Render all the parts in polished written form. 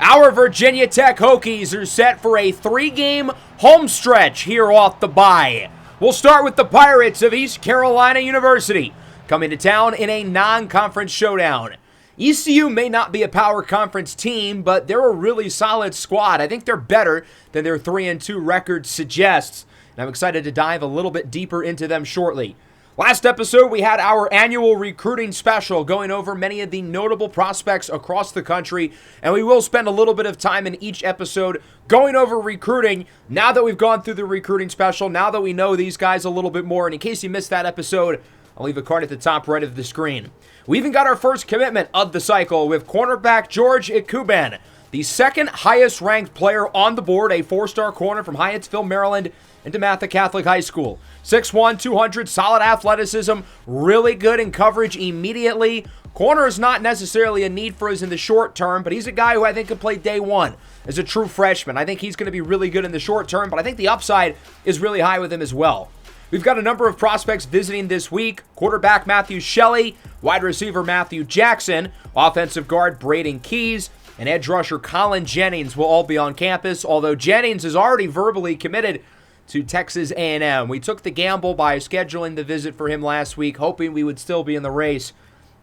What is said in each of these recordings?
Our Virginia Tech Hokies are set for a 3-game home stretch here off the bye. We'll start with the Pirates of East Carolina University, coming to town in a non-conference showdown. ECU may not be a power conference team, but they're a really solid squad. I think they're better than their 3-2 record suggests, and I'm excited to dive a little bit deeper into them shortly. Last episode, we had our annual recruiting special going over many of the notable prospects across the country, and we will spend a little bit of time in each episode going over recruiting now that we've gone through the recruiting special, now that we know these guys a little bit more. And in case you missed that episode, I'll leave a card at the top right of the screen. We even got our first commitment of the cycle with cornerback George Ikuben, the second highest ranked player on the board, a 4-star corner from Hyattsville, Maryland, into DeMatha Catholic High School. 6'1", 200, solid athleticism, really good in coverage immediately. Corner is not necessarily a need for us in the short term, but he's a guy who I think could play day one as a true freshman. I think he's going to be really good in the short term, but I think the upside is really high with him as well. We've got a number of prospects visiting this week. Quarterback Matthew Shelley, wide receiver Matthew Jackson, offensive guard Braden Keys, and edge rusher Colin Jennings will all be on campus, although Jennings is already verbally committed to Texas A&M. We took the gamble by scheduling the visit for him last week, hoping we would still be in the race.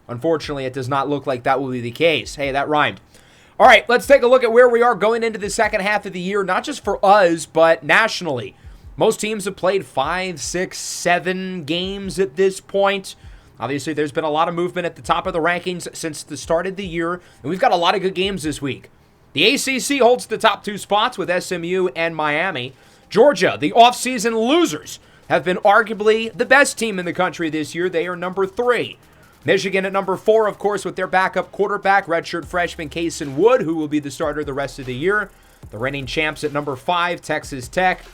Unfortunately, it does not look like that will be the case. Hey, that rhymed. All right, let's take a look at where we are going into the second half of the year, not just for us, but nationally. Most teams have played 5, 6, 7 games at this point. Obviously, there's been a lot of movement at the top of the rankings since the start of the year, and we've got a lot of good games this week. The ACC holds the top 2 spots with SMU and Miami. Georgia, the offseason losers, have been arguably the best team in the country this year. They are number 3. Michigan at number 4, of course, with their backup quarterback, redshirt freshman Kason Wood, who will be the starter the rest of the year. The reigning champs at number 5, Texas Tech.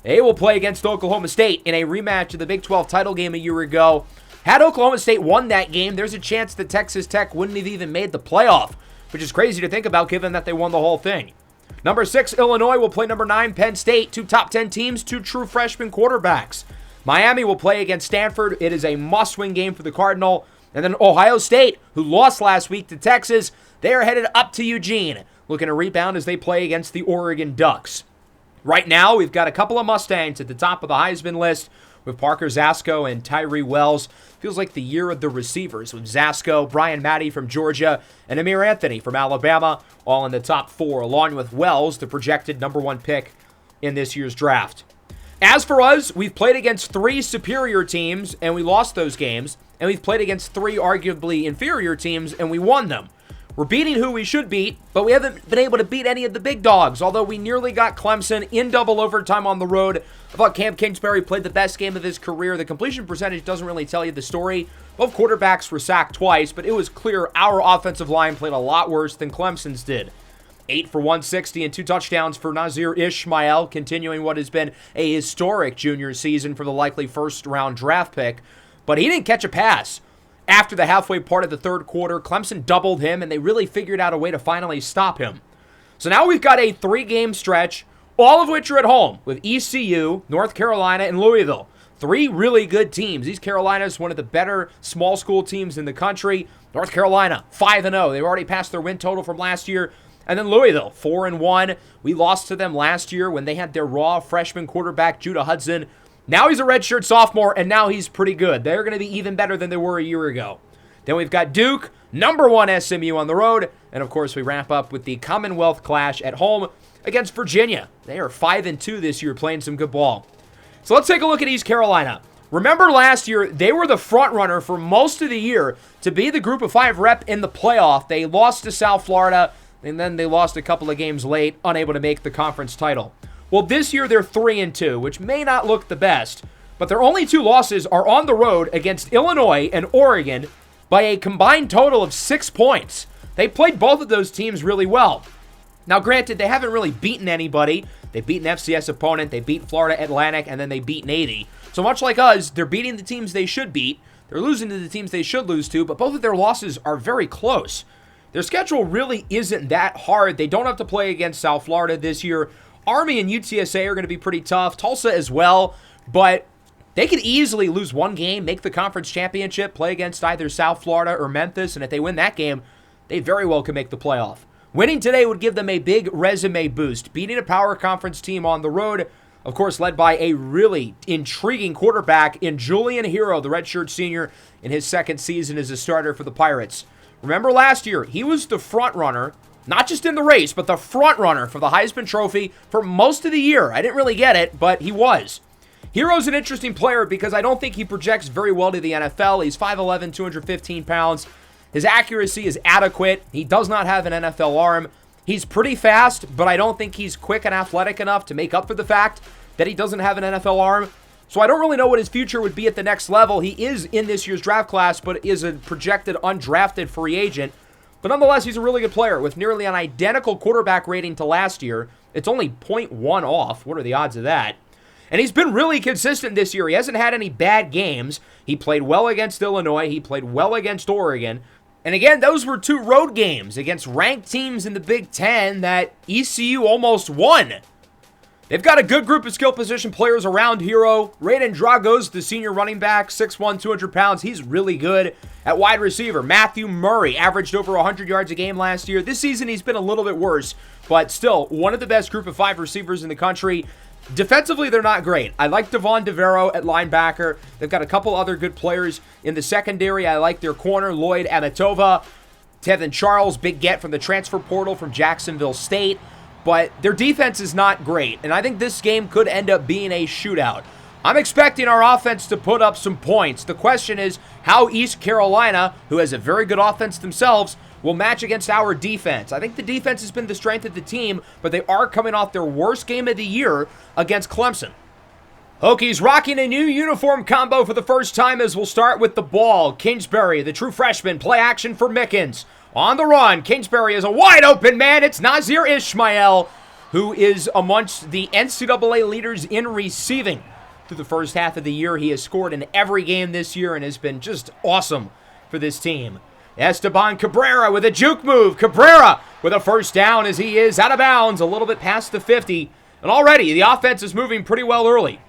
They will play against Oklahoma State in a rematch of the Big 12 title game a year ago. Had Oklahoma State won that game, there's a chance that Texas Tech wouldn't have even made the playoff, which is crazy to think about given that they won the whole thing. Number 6, Illinois will play number 9, Penn State. 2 top 10 teams, 2 true freshman quarterbacks. Miami will play against Stanford. It is a must-win game for the Cardinal. And then Ohio State, who lost last week to Texas, they are headed up to Eugene, looking to rebound as they play against the Oregon Ducks. Right now, we've got a couple of Mustangs at the top of the Heisman list with Parker Zasko and Tyree Wells. Feels like the year of the receivers with Zasko, Brian Maddie from Georgia, and Amir Anthony from Alabama, all in the top 4, along with Wells, the projected number 1 pick in this year's draft. As for us, we've played against 3 superior teams, and we lost those games, and we've played against 3 arguably inferior teams, and we won them. We're beating who we should beat, but we haven't been able to beat any of the big dogs, although we nearly got Clemson in double overtime on the road. I thought Cam Kingsbury played the best game of his career. The completion percentage doesn't really tell you the story. Both quarterbacks were sacked twice, but it was clear our offensive line played a lot worse than Clemson's did. 8 for 160 and 2 touchdowns for Nazir Ishmael, continuing what has been a historic junior season for the likely first-round draft pick. But he didn't catch a pass. After the halfway part of the third quarter, Clemson doubled him, and they really figured out a way to finally stop him. So now we've got a 3-game stretch, all of which are at home, with ECU, North Carolina, and Louisville. 3 really good teams. East Carolina is one of the better small school teams in the country. North Carolina, 5-0. They've already passed their win total from last year. And then Louisville, 4-1. We lost to them last year when they had their raw freshman quarterback, Judah Hudson. Now he's a redshirt sophomore, and now he's pretty good. They're going to be even better than they were a year ago. Then we've got Duke, number 1 SMU on the road. And, of course, we wrap up with the Commonwealth Clash at home against Virginia. They are 5-2 this year, playing some good ball. So let's take a look at East Carolina. Remember last year, they were the front runner for most of the year to be the group of 5 rep in the playoff. They lost to South Florida, and then they lost a couple of games late, unable to make the conference title. Well, this year they're 3-2, which may not look the best, but their only 2 losses are on the road against Illinois and Oregon by a combined total of 6 points. They played both of those teams really well. Now, granted, they haven't really beaten anybody. They beat an FCS opponent, they beat Florida Atlantic, and then they beat Navy. So much like us, they're beating the teams they should beat. They're losing to the teams they should lose to, but both of their losses are very close. Their schedule really isn't that hard. They don't have to play against South Florida this year. Army and UTSA are going to be pretty tough. Tulsa as well, but they could easily lose one game, make the conference championship, play against either South Florida or Memphis, and if they win that game, they very well could make the playoff. Winning today would give them a big resume boost, beating a power conference team on the road, of course, led by a really intriguing quarterback in Julian Hero, the redshirt senior, in his second season as a starter for the Pirates. Remember last year, he was the front runner, not just in the race, but the front runner for the Heisman Trophy for most of the year. I didn't really get it, but he was. Hero's an interesting player because I don't think he projects very well to the NFL. He's 5'11", 215 pounds. His accuracy is adequate. He does not have an NFL arm. He's pretty fast, but I don't think he's quick and athletic enough to make up for the fact that he doesn't have an NFL arm. So I don't really know what his future would be at the next level. He is in this year's draft class, but is a projected undrafted free agent. But nonetheless, he's a really good player with nearly an identical quarterback rating to last year. It's only 0.1 off. What are the odds of that? And he's been really consistent this year. He hasn't had any bad games. He played well against Illinois. He played well against Oregon. And again, those were 2 road games against ranked teams in the Big Ten that ECU almost won. They've got a good group of skill position players around Hero. Raiden Dragos, the senior running back, 6'1", 200 pounds. He's really good. At wide receiver, Matthew Murray averaged over 100 yards a game last year. This season, he's been a little bit worse, but still one of the best group of 5 receivers in the country. Defensively, they're not great. I like Devon DeVero at linebacker. They've got a couple other good players in the secondary. I like their corner, Lloyd Amatova. Tevin Charles, big get from the transfer portal from Jacksonville State. But their defense is not great, and I think this game could end up being a shootout. I'm expecting our offense to put up some points. The question is how East Carolina, who has a very good offense themselves, will match against our defense. I think the defense has been the strength of the team, but they are coming off their worst game of the year against Clemson. Hokies rocking a new uniform combo for the first time as we'll start with the ball. Kingsbury, the true freshman, play action for Mickens. On the run, Kingsbury is a wide open man. It's Nazir Ismail, who is amongst the NCAA leaders in receiving. Through the first half of the year, he has scored in every game this year and has been just awesome for this team. Esteban Cabrera with a juke move. Cabrera with a first down as he is out of bounds, a little bit past the 50. And already the offense is moving pretty well early.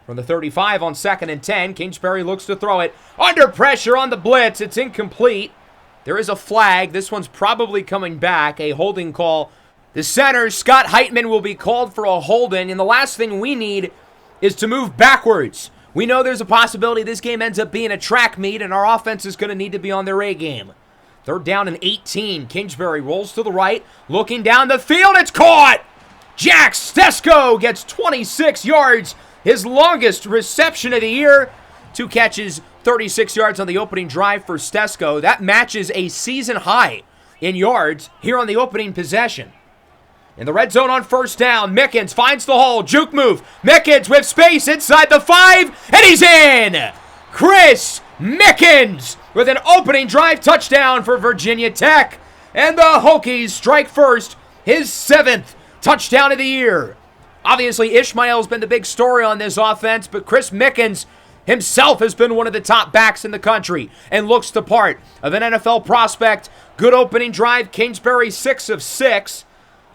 From the 35 on 2nd and 10, Kingsbury looks to throw it. Under pressure on the blitz. It's incomplete. There is a flag. This one's probably coming back. A holding call. The center, Scott Heitman, will be called for a holding. And the last thing we need is to move backwards. We know there's a possibility this game ends up being a track meet, and our offense is going to need to be on their A game. 3rd down and 18. Kingsbury rolls to the right. Looking down the field. It's caught! Jack Stesko gets 26 yards. His longest reception of the year. 2 catches, 36 yards on the opening drive for Stesko. That matches a season high in yards here on the opening possession. In the red zone on 1st down, Mickens finds the hole. Juke move. Mickens with space inside the 5, and he's in! Chris Mickens with an opening drive touchdown for Virginia Tech. And the Hokies strike first, his 7th touchdown of the year. Obviously, Ishmael's been the big story on this offense, but Chris Mickens himself has been one of the top backs in the country and looks the part of an NFL prospect. Good opening drive. Kingsbury 6 of 6.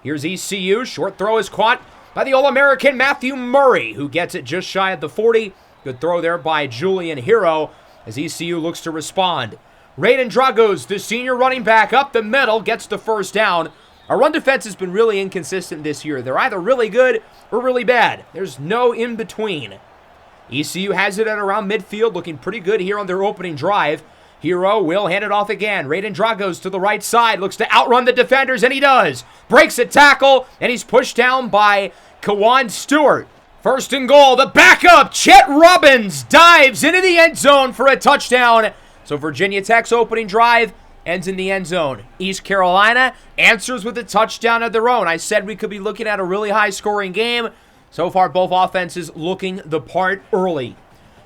Here's ECU. Short throw is caught by the All-American Matthew Murray, who gets it just shy of the 40. Good throw there by Julian Hero as ECU looks to respond. Raiden Dragos, the senior running back, up the middle, gets the first down. Our run defense has been really inconsistent this year. They're either really good or really bad. There's no in-between. ECU has it at around midfield, looking pretty good here on their opening drive. Hero will hand it off again. Raiden Dragos to the right side, looks to outrun the defenders, and he does. Breaks a tackle, and he's pushed down by Kawan Stewart. 1st and goal, the backup, Chet Robbins, dives into the end zone for a touchdown. So Virginia Tech's opening drive ends in the end zone. East Carolina answers with a touchdown of their own. I said we could be looking at a really high-scoring game. So far, both offenses looking the part early.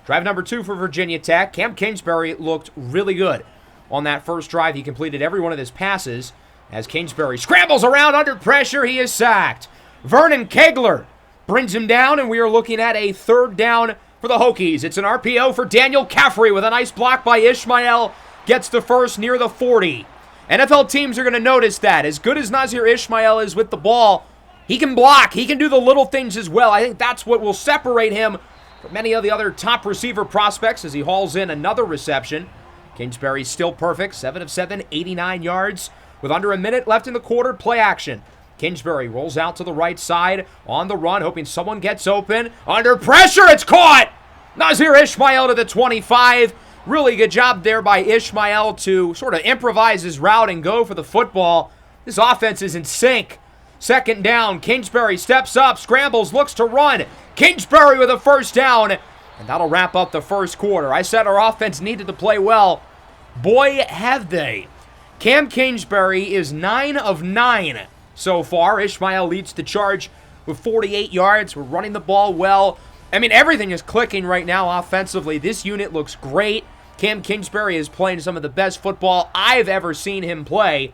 Drive number 2 for Virginia Tech. Cam Kingsbury looked really good on that first drive. He completed every one of his passes. As Kingsbury scrambles around under pressure, he is sacked. Vernon Kegler brings him down, and we are looking at a 3rd down for the Hokies. It's an RPO for Daniel Caffrey with a nice block by Ishmael. Gets the first near the 40. NFL teams are going to notice that. As good as Nazir Ismail is with the ball, he can block. He can do the little things as well. I think that's what will separate him from many of the other top receiver prospects as he hauls in another reception. Kingsbury's still perfect. 7 of 7, 89 yards. With under a minute left in the quarter, play action. Kingsbury rolls out to the right side on the run, hoping someone gets open. Under pressure, it's caught! Nazir Ismail to the 25. Really good job there by Ismail to sort of improvise his route and go for the football. This offense is in sync. Second down, Kingsbury steps up, scrambles, looks to run. Kingsbury with a first down, and that'll wrap up the first quarter. I said our offense needed to play well. Boy, have they. Cam Kingsbury is 9 of 9 so far. Ismail leads the charge with 48 yards. We're running the ball well. I mean, everything is clicking right now offensively. This unit looks great. Cam Kingsbury is playing some of the best football I've ever seen him play.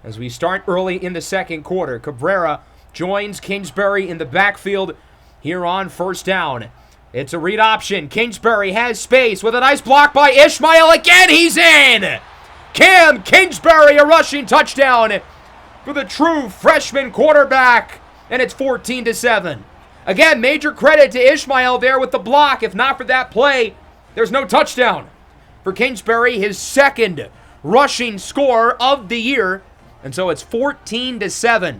As we start early in the second quarter, Cabrera joins Kingsbury in the backfield here on first down. It's a read option. Kingsbury has space with a nice block by Ismail. Again, he's in! Cam Kingsbury, a rushing touchdown for the true freshman quarterback, and it's 14-7. Again, major credit to Ismail there with the block. If not for that play, there's no touchdown. For Kingsbury, his second rushing score of the year, and so it's 14-7.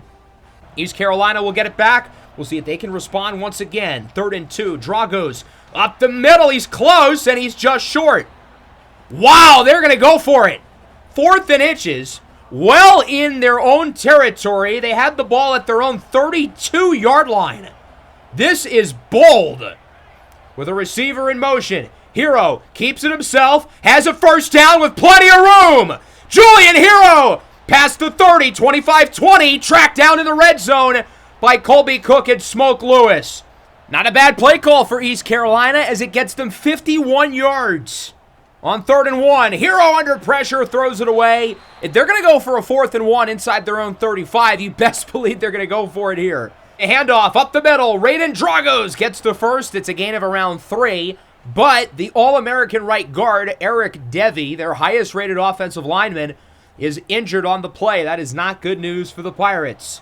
East Carolina will get it back. We'll see if they can respond once again. 3rd and 2. Dragos up the middle. He's close, and he's just short. Wow, they're going to go for it. 4th and inches. Well in their own territory. They had the ball at their own 32-yard line. This is bold. With a receiver in motion. Hero keeps it himself. Has a first down with plenty of room. Julian Hero past the 30. 25-20. Tracked down in the red zone by Colby Cook and Smoke Lewis. Not a bad play call for East Carolina as it gets them 51 yards. On 3rd and 1, Hero under pressure throws it away. If they're going to go for a 4th and 1 inside their own 35, you best believe they're going to go for it here. A handoff up the middle. Raiden Dragos gets the first. It's a gain of around 3. But the All-American right guard, Eric Devey, their highest rated offensive lineman, is injured on the play. That is not good news for the Pirates.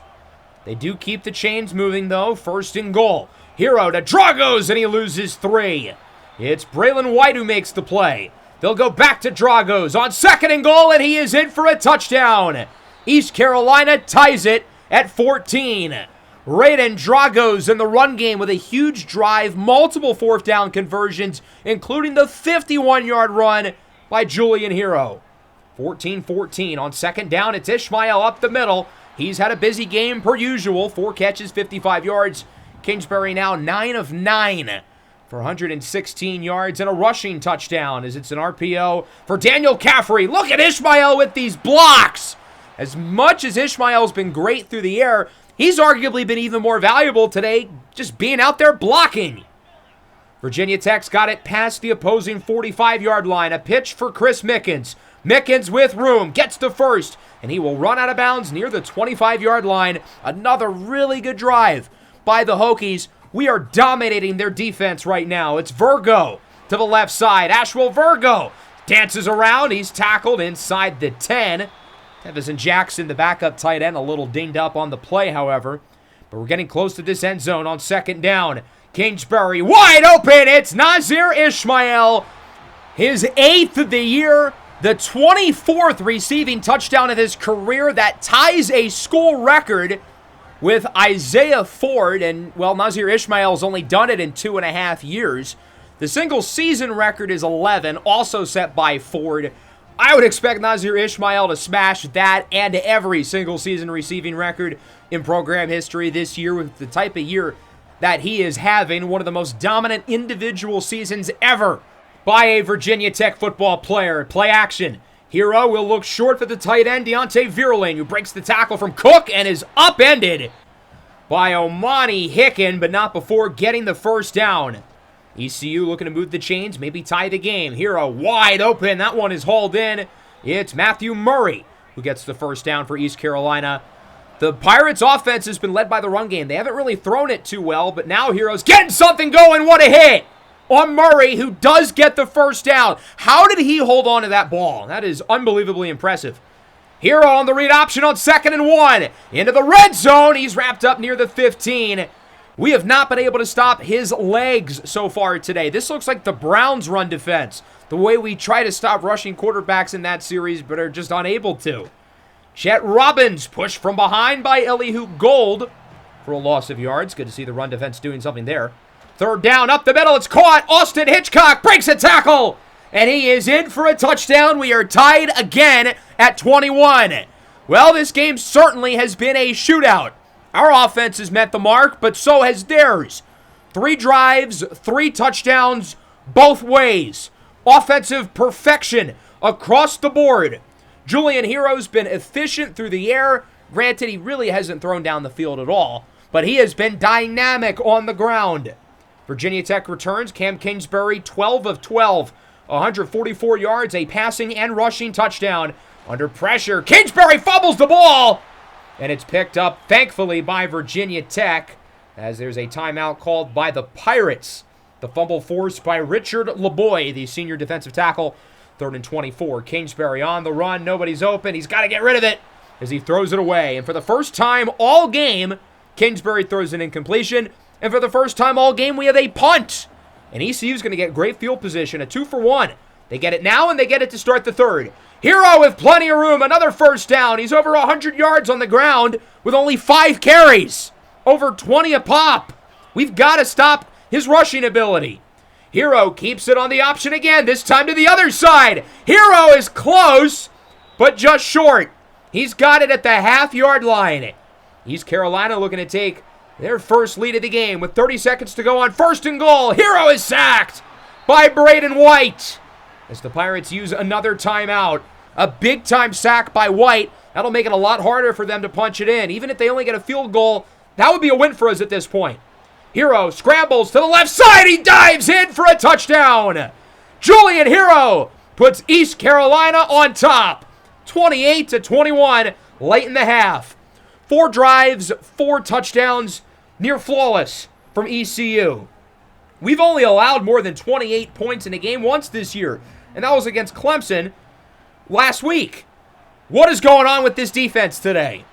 They do keep the chains moving, though. 1st and goal. Hero to Dragos, and he loses 3. It's Braylon White who makes the play. They'll go back to Dragos on 2nd and goal, and he is in for a touchdown. East Carolina ties it at 14. Raiden Dragos in the run game with a huge drive, multiple 4th down conversions, including the 51-yard run by Julian Hero. 14-14 on 2nd down. It's Ismail up the middle. He's had a busy game per usual. 4 catches, 55 yards. Kingsbury now 9 of 9 for 116 yards and a rushing touchdown as it's an RPO for Daniel Caffrey. Look at Ismail with these blocks. As much as Ismail's been great through the air, he's arguably been even more valuable today just being out there blocking. Virginia Tech's got it past the opposing 45-yard line. A pitch for Chris Mickens. Mickens with room, gets the first, and he will run out of bounds near the 25-yard line. Another really good drive by the Hokies. We are dominating their defense right now. It's Virgo to the left side. Ashwell Virgo dances around. He's tackled inside the 10. Tevison Jackson, the backup tight end, a little dinged up on the play, however. But we're getting close to this end zone on 2nd down. Kingsbury wide open. It's Nazir Ismail. His 8th of the year. The 24th receiving touchdown of his career. That ties a school record with Isaiah Ford, and, well, Nazir Ismail's only done it in 2.5 years. The single-season record is 11, also set by Ford. I would expect Nazir Ismail to smash that and every single-season receiving record in program history this year with the type of year that he is having, one of the most dominant individual seasons ever by a Virginia Tech football player. Play action. Hero will look short for the tight end, Deontay Virling, who breaks the tackle from Cook and is upended by Omani Hicken, but not before getting the first down. ECU looking to move the chains, maybe tie the game. Hero wide open. That one is hauled in. It's Matthew Murray who gets the first down for East Carolina. The Pirates' offense has been led by the run game. They haven't really thrown it too well, but now Hero's getting something going. What a hit on Murray, who does get the first down. How did he hold on to that ball? That is unbelievably impressive. Hero on the read option on 2nd and 1. Into the red zone. He's wrapped up near the 15. We have not been able to stop his legs so far today. This looks like the Browns' run defense. The way we try to stop rushing quarterbacks in that series, but are just unable to. Chet Robbins pushed from behind by Elihu Gold for a loss of yards. Good to see the run defense doing something there. Third down, up the middle, it's caught. Austin Hitchcock breaks a tackle, and he is in for a touchdown. We are tied again at 21. Well, this game certainly has been a shootout. Our offense has met the mark, but so has theirs. 3 drives, 3 touchdowns, both ways. Offensive perfection across the board. Julian Hero's been efficient through the air. Granted, he really hasn't thrown down the field at all, but he has been dynamic on the ground. Virginia Tech returns. Cam Kingsbury, 12 of 12, 144 yards, a passing and rushing touchdown. Under pressure, Kingsbury fumbles the ball, and it's picked up, thankfully, by Virginia Tech, as there's a timeout called by the Pirates. The fumble forced by Richard LeBoy, the senior defensive tackle. 3rd and 24. Kingsbury on the run. Nobody's open. He's got to get rid of it as he throws it away. And for the first time all game, Kingsbury throws an incompletion. And for the first time all game, we have a punt. And ECU's going to get great field position, a 2-for-1. They get it now, and they get it to start the third. Hero with plenty of room, another first down. He's over 100 yards on the ground with only 5 carries. Over 20 a pop. We've got to stop his rushing ability. Hero keeps it on the option again, this time to the other side. Hero is close, but just short. He's got it at the half-yard line. East Carolina looking to take their first lead of the game with 30 seconds to go on 1st and goal. Hero is sacked by Braden White as the Pirates use another timeout. A big-time sack by White. That'll make it a lot harder for them to punch it in. Even if they only get a field goal, that would be a win for us at this point. Hero scrambles to the left side. He dives in for a touchdown. Julian Hero puts East Carolina on top. 28-21 late in the half. 4 drives, 4 touchdowns, near flawless from ECU. We've only allowed more than 28 points in a game once this year, and that was against Clemson last week. What is going on with this defense today?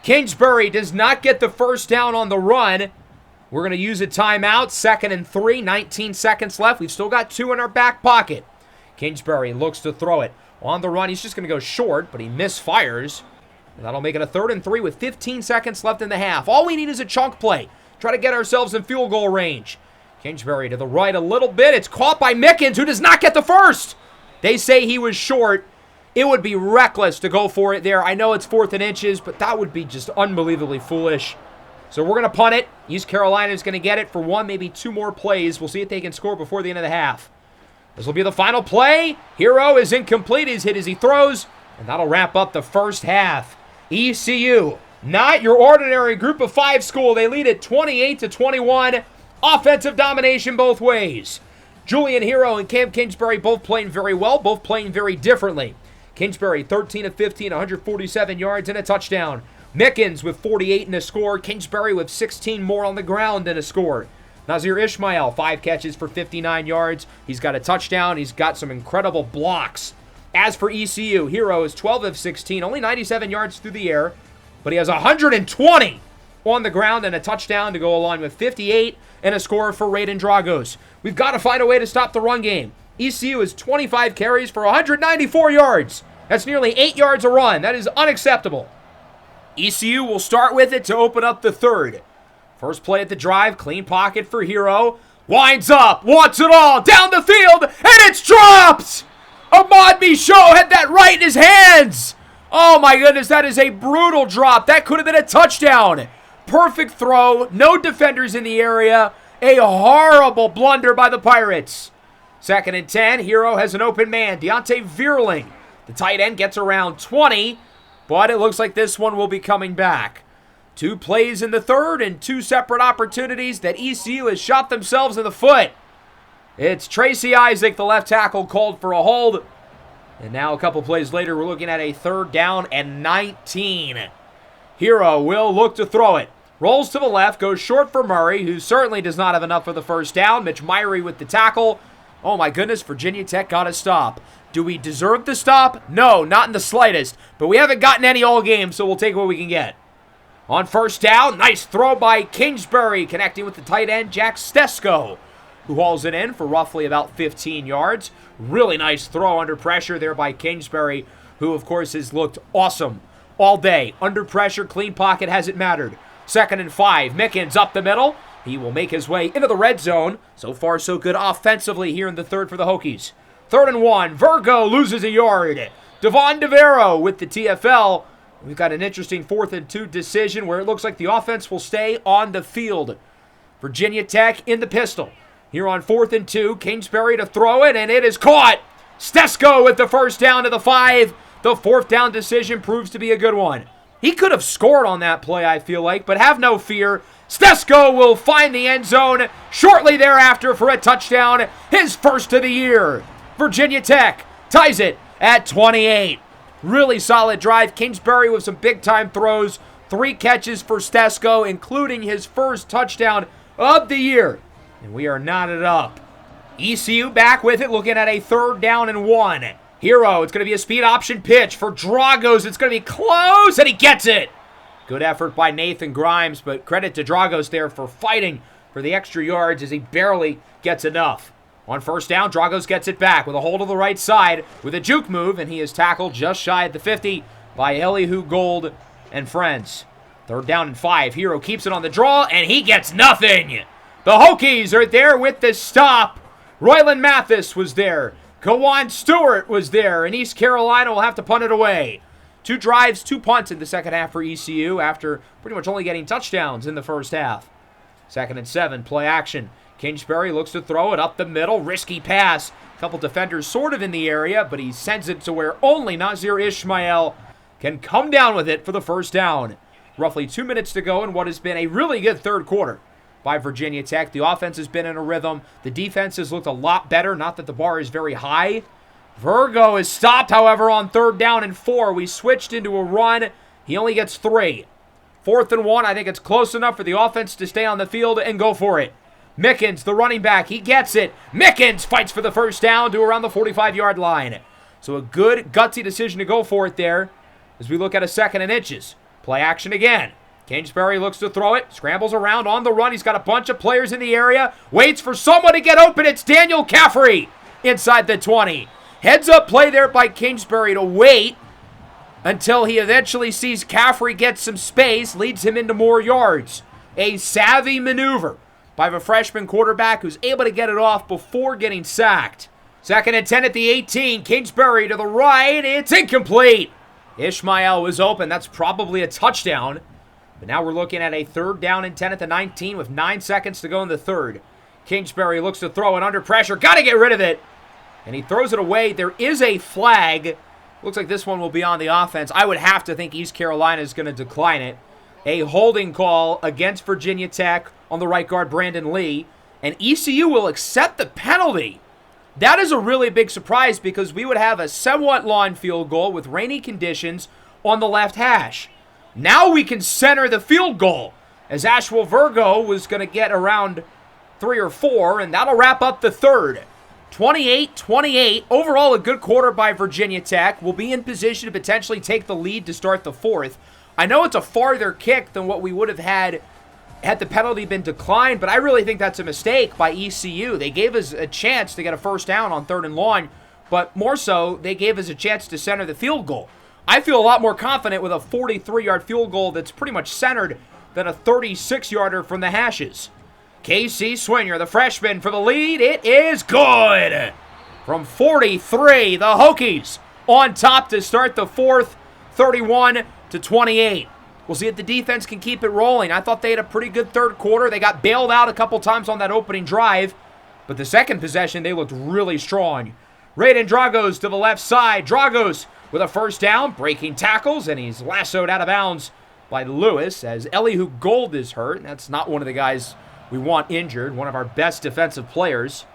Kingsbury does not get the first down on the run. We're going to use a timeout. 2nd and 3, 19 seconds left. We've still got 2 in our back pocket. Kingsbury looks to throw it. On the run, he's just going to go short, but he misfires. And that'll make it a 3rd and 3 with 15 seconds left in the half. All we need is a chunk play. Try to get ourselves in field goal range. Kingsbury to the right a little bit. It's caught by Mickens, who does not get the first. They say he was short. It would be reckless to go for it there. I know it's 4th and inches, but that would be just unbelievably foolish. So we're going to punt it. East Carolina is going to get it for 1, maybe 2 more plays. We'll see if they can score before the end of the half. This will be the final play. Hero is incomplete. He's hit as he throws, and that'll wrap up the first half. ECU, not your ordinary group of 5 school. They lead at 28-21. Offensive domination both ways. Julian Hero and Cam Kingsbury both playing very well, both playing very differently. Kingsbury, 13 of 15, 147 yards and a touchdown. Mickens with 48 and a score. Kingsbury with 16 more on the ground than a score. Nazir Ishmael, 5 catches for 59 yards. He's got a touchdown. He's got some incredible blocks. As for ECU, Hero is 12 of 16, only 97 yards through the air, but he has 120 on the ground and a touchdown to go along with 58 and a score for Raiden Dragos. We've got to find a way to stop the run game. ECU is 25 carries for 194 yards. That's nearly 8 yards a run. That is unacceptable. ECU will start with it to open up the third. First play at the drive, clean pocket for Hero. Winds up, wants it all, down the field, and it's dropped! Ahmad Michaud had that right in his hands! Oh my goodness, that is a brutal drop. That could have been a touchdown. Perfect throw, no defenders in the area. A horrible blunder by the Pirates. 2nd and 10, Hero has an open man, Deontay Vierling. The tight end gets around 20, but it looks like this one will be coming back. 2 plays in the third and 2 separate opportunities that ECU has shot themselves in the foot. It's Tracy Isaac, the left tackle, called for a hold. And now a couple plays later, we're looking at a 3rd down and 19. Hero will look to throw it. Rolls to the left, goes short for Murray, who certainly does not have enough for the first down. Mitch Myrie with the tackle. Oh my goodness, Virginia Tech got a stop. Do we deserve the stop? No, not in the slightest. But we haven't gotten any all game, so we'll take what we can get. On 1st down, nice throw by Kingsbury, connecting with the tight end, Jack Stesko, who hauls it in for roughly about 15 yards. Really nice throw under pressure there by Kingsbury, who, of course, has looked awesome all day. Under pressure, clean pocket hasn't mattered. 2nd and 5. Mickens up the middle. He will make his way into the red zone. So far, so good offensively here in the third for the Hokies. 3rd and 1. Virgo loses a yard. Devon DeVero with the TFL. We've got an interesting 4th and 2 decision where it looks like the offense will stay on the field. Virginia Tech in the pistol. Here on 4th and 2, Kingsbury to throw it, and it is caught. Stesko with the first down to the 5. The 4th down decision proves to be a good one. He could have scored on that play, I feel like, but have no fear. Stesko will find the end zone shortly thereafter for a touchdown, his first of the year. Virginia Tech ties it at 28. Really solid drive. Kingsbury with some big-time throws. 3 catches for Stesko, including his first touchdown of the year. And we are knotted up. ECU back with it, looking at a 3rd down and 1. Hero, it's going to be a speed option pitch for Dragos. It's going to be close, and he gets it. Good effort by Nathan Grimes, but credit to Dragos there for fighting for the extra yards as he barely gets enough. On 1st down, Dragos gets it back with a hold of the right side with a juke move, and he is tackled just shy at the 50 by Elihu Gold and friends. 3rd down and 5. Hero keeps it on the draw, and he gets nothing. The Hokies are there with the stop. Royland Mathis was there. Kawan Stewart was there, and East Carolina will have to punt it away. 2 drives, 2 punts in the second half for ECU after pretty much only getting touchdowns in the first half. 2nd and 7, play action. Kingsbury looks to throw it up the middle. Risky pass. A couple defenders sort of in the area, but he sends it to where only Nazir Ismail can come down with it for the first down. Roughly 2 minutes to go in what has been a really good third quarter by Virginia Tech. The offense has been in a rhythm. The defense has looked a lot better. Not that the bar is very high. Virgo is stopped, however, on 3rd down and 4. We switched into a run. He only gets 3. 4th and 1. I think it's close enough for the offense to stay on the field and go for it. Mickens, the running back, he gets it. Mickens fights for the first down to around the 45-yard line. So a good, gutsy decision to go for it there as we look at a 2nd and inches. Play action again. Kingsbury looks to throw it, scrambles around on the run. He's got a bunch of players in the area, waits for someone to get open. It's Daniel Caffrey inside the 20. Heads up play there by Kingsbury to wait until he eventually sees Caffrey get some space, leads him into more yards. A savvy maneuver by the freshman quarterback who's able to get it off before getting sacked. 2nd and 10 at the 18. Kingsbury to the right. It's incomplete. Ishmael was open. That's probably a touchdown. But now we're looking at a 3rd down and 10 at the 19 with 9 seconds to go in the third. Kingsbury looks to throw it under pressure. Got to get rid of it. And he throws it away. There is a flag. Looks like this one will be on the offense. I would have to think East Carolina is going to decline it. A holding call against Virginia Tech on the right guard, Brandon Lee. And ECU will accept the penalty. That is a really big surprise because we would have a somewhat long field goal with rainy conditions on the left hash. Now we can center the field goal as Ashwell Virgo was going to get around 3 or 4, and that'll wrap up the third. 28-28. Overall, a good quarter by Virginia Tech. We'll be in position to potentially take the lead to start the 4th. I know it's a farther kick than what we would have had the penalty been declined, but I really think that's a mistake by ECU. They gave us a chance to get a first down on 3rd and long, but more so, they gave us a chance to center the field goal. I feel a lot more confident with a 43-yard field goal that's pretty much centered than a 36-yarder from the hashes. Casey Swinyer, the freshman, for the lead. It is good. From 43, the Hokies on top to start the 4th, 31-28. We'll see if the defense can keep it rolling. I thought they had a pretty good third quarter. They got bailed out a couple times on that opening drive, but the second possession, they looked really strong. Raiden Dragos to the left side. Dragos with a first down, breaking tackles, and he's lassoed out of bounds by Lewis as Elihu Gold is hurt. That's not one of the guys we want injured, one of our best defensive players.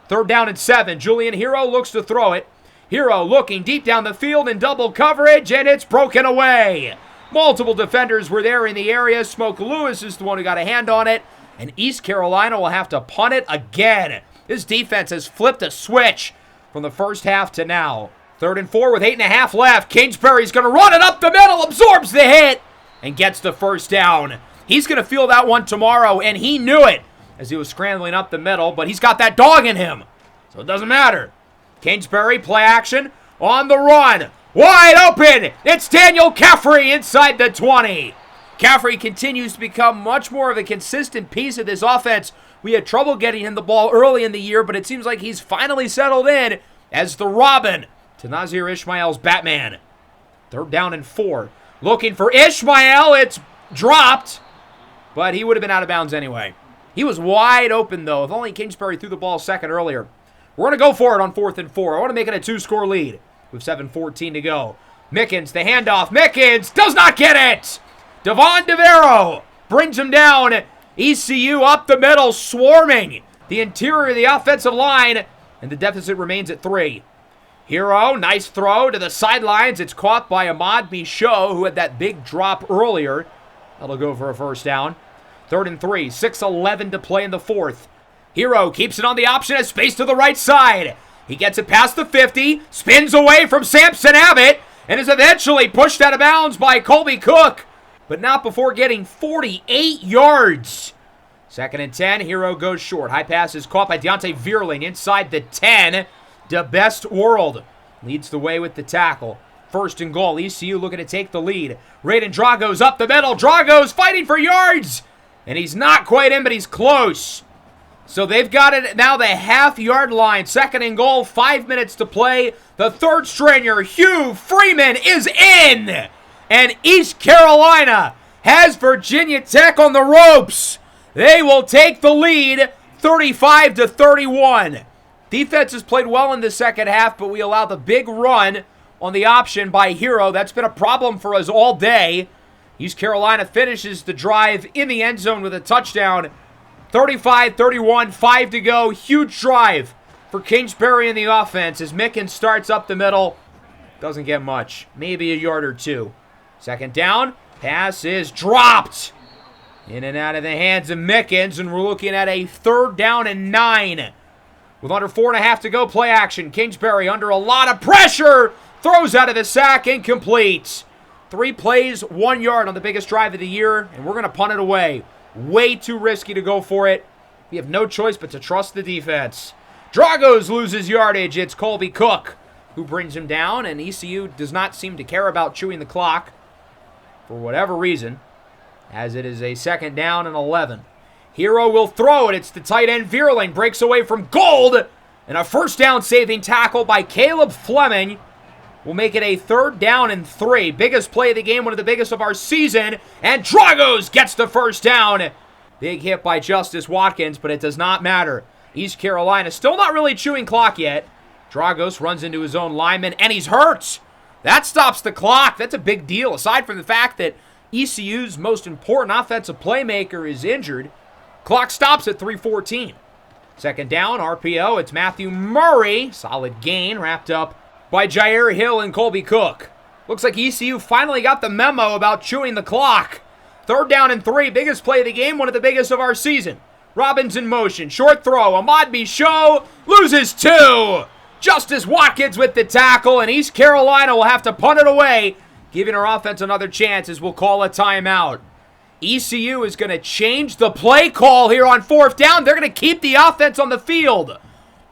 3rd down and 7. Julian Hero looks to throw it. Hero looking deep down the field in double coverage, and it's broken away. Multiple defenders were there in the area. Smoke Lewis is the one who got a hand on it, and East Carolina will have to punt it again. This defense has flipped a switch from the first half to now. 3rd and 4 with 8.5 left. Kingsbury's going to run it up the middle, absorbs the hit, and gets the first down. He's going to feel that one tomorrow, and he knew it as he was scrambling up the middle, but he's got that dog in him, so it doesn't matter. Kingsbury, play action, on the run. Wide open. It's Daniel Caffrey inside the 20. Caffrey continues to become much more of a consistent piece of this offense. We had trouble getting him the ball early in the year, but it seems like he's finally settled in as the Robin to Nazir Ismail's Batman. 3rd down and 4. Looking for Ishmael. It's dropped, but he would have been out of bounds anyway. He was wide open, though. If only Kingsbury threw the ball a second earlier. We're going to go for it on 4th and 4. I want to make it a 2-score lead with 7:14 to go. Mickens, the handoff. Mickens does not get it. Devon DeVero brings him down. ECU up the middle, swarming the interior of the offensive line, and the deficit remains at 3. Hero, nice throw to the sidelines. It's caught by Ahmad Michaud, who had that big drop earlier. That'll go for a 1st down. 3rd and 3, 6:11 to play in the 4th. Hero keeps it on the option, has space to the right side. He gets it past the 50, spins away from Samson Abbott, and is eventually pushed out of bounds by Colby Cook, but not before getting 48 yards. 2nd and 10, Hero goes short. High pass is caught by Deontay Vierling inside the 10. The best world leads the way with the tackle. 1st and goal, ECU looking to take the lead. Raiden Drago's up the middle. Drago's fighting for yards, and he's not quite in, but he's close. So they've got it now the half-yard line. 2nd and goal, 5 minutes to play. The 3rd stringer, Hugh Freeman, is in. And East Carolina has Virginia Tech on the ropes. They will take the lead 35-31. Defense has played well in the second half, but we allow the big run on the option by Hero. That's been a problem for us all day. East Carolina finishes the drive in the end zone with a touchdown. 35-31, 5 to go. Huge drive for Kingsbury in the offense as Mickens starts up the middle. Doesn't get much. Maybe a yard or 2. 2nd down. Pass is dropped. In and out of the hands of Mickens, and we're looking at a 3rd down and 9. With under 4.5 to go, play action. Kingsbury under a lot of pressure. Throws out of the sack, incomplete. 3 plays, 1 yard on the biggest drive of the year, and we're going to punt it away. Way too risky to go for it. We have no choice but to trust the defense. Dragos loses yardage. It's Colby Cook who brings him down, and ECU does not seem to care about chewing the clock for whatever reason, as it is a 2nd down and 11. Hero will throw it. It's the tight end Vierling. Breaks away from Gold, and a 1st down saving tackle by Caleb Fleming will make it a 3rd down and 3. Biggest play of the game, one of the biggest of our season. And Dragos gets the 1st down. Big hit by Justice Watkins, but it does not matter. East Carolina still not really chewing clock yet. Dragos runs into his own lineman, and he's hurt. That stops the clock. That's a big deal, aside from the fact that ECU's most important offensive playmaker is injured. Clock stops at 3:14. 2nd down, RPO. It's Matthew Murray. Solid gain, wrapped up by Jair Hill and Colby Cook. Looks like ECU finally got the memo about chewing the clock. 3rd down and 3, biggest play of the game, one of the biggest of our season. Robbins in motion, short throw, Ahmad Michaud loses 2. Justice Watkins with the tackle, and East Carolina will have to punt it away, giving our offense another chance as we'll call a timeout. ECU is going to change the play call here on 4th down. They're going to keep the offense on the field.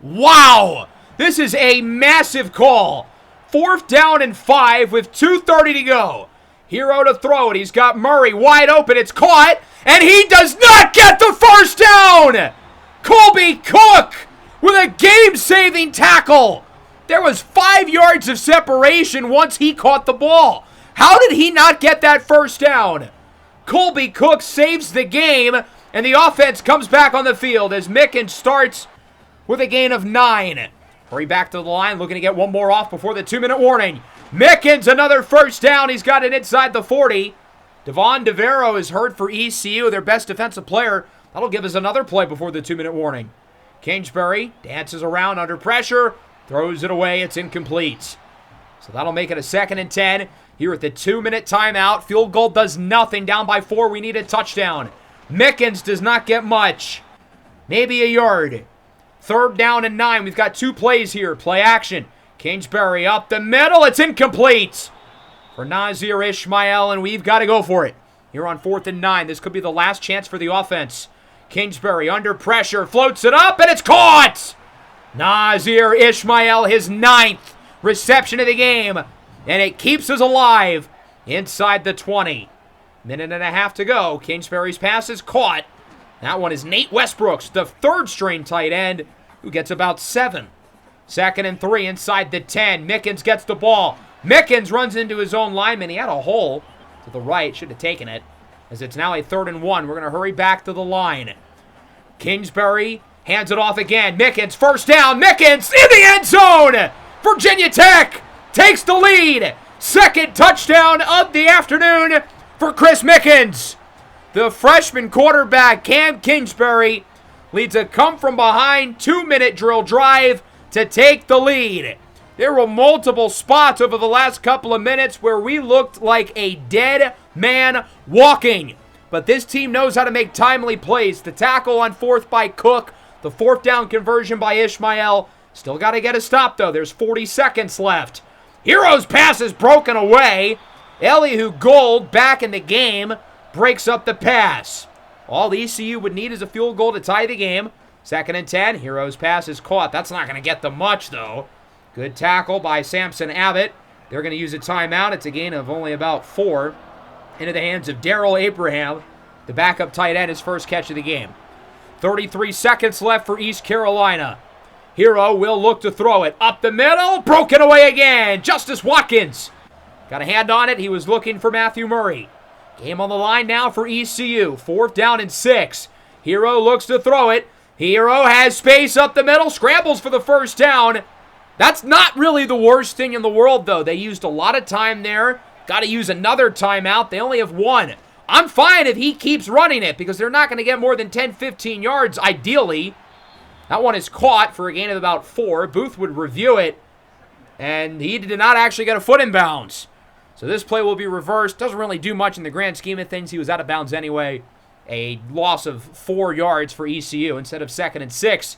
Wow! This is a massive call. 4th down and 5 with 2:30 to go. Hero to throw it. He's got Murray wide open. It's caught, and he does not get the 1st down. Colby Cook with a game-saving tackle. There was 5 yards of separation once he caught the ball. How did he not get that 1st down? Colby Cook saves the game, and the offense comes back on the field as Mickens starts with a gain of 9. Hurry back to the line, looking to get one more off before the 2-minute warning. Mickens, another 1st down. He's got it inside the 40. Devon DeVero is hurt for ECU, their best defensive player. That'll give us another play before the 2-minute warning. Kingsbury dances around under pressure, throws it away. It's incomplete. So that'll make it a 2nd and 10. Here at the 2-minute timeout. Field goal does nothing. Down by 4. We need a touchdown. Mickens does not get much. Maybe a yard. 3rd down and 9. We've got 2 plays here. Play action. Kingsbury up the middle. It's incomplete for Nazir Ismail, and we've got to go for it. Here on 4th and 9. This could be the last chance for the offense. Kingsbury under pressure. Floats it up, and it's caught! Nazir Ismail, his 9th reception of the game. and it keeps us alive inside the 20. Minute and a half to go. Kingsbury's pass is caught. That one is Nate Westbrooks, the third-string tight end, who gets about 7. 2nd and 3 inside the 10. Mickens gets the ball. Mickens runs into his own lineman. He had a hole to the right. Should have taken it. As it's now a 3rd and 1. We're going to hurry back to the line. Kingsbury hands it off again. Mickens, first down. Mickens in the end zone. Virginia Tech takes the lead. Second touchdown of the afternoon for Chris Mickens. The freshman quarterback, Cam Kingsbury, leads a come-from-behind 2-minute drill drive to take the lead. There were multiple spots over the last couple of minutes where we looked like a dead man walking. But this team knows how to make timely plays. The tackle on 4th by Cook. The 4th down conversion by Ishmael. Still got to get a stop, though. There's 40 seconds left. Hero's pass is broken away. Elihu Gold, back in the game, breaks up the pass. All ECU would need is a field goal to tie the game. 2nd and 10. Hero's pass is caught. That's not going to get them much, though. Good tackle by Samson Abbott. They're going to use a timeout. It's a gain of only about 4. Into the hands of Darrell Abraham, the backup tight end, his first catch of the game. 33 seconds left for East Carolina. Hero will look to throw it. Up the middle. Broken away again. Justice Watkins got a hand on it. He was looking for Matthew Murray. Game on the line now for ECU. 4th down and 6. Hero looks to throw it. Hero has space up the middle. Scrambles for the first down. That's not really the worst thing in the world, though. They used a lot of time there. Got to use another timeout. They only have 1. I'm fine if he keeps running it because they're not going to get more than 10, 15 yards, ideally. That one is caught for a gain of about 4. Booth would review it, and he did not actually get a foot in bounds. So this play will be reversed. Doesn't really do much in the grand scheme of things. He was out of bounds anyway. A loss of 4 yards for ECU. Instead of 2nd and 6,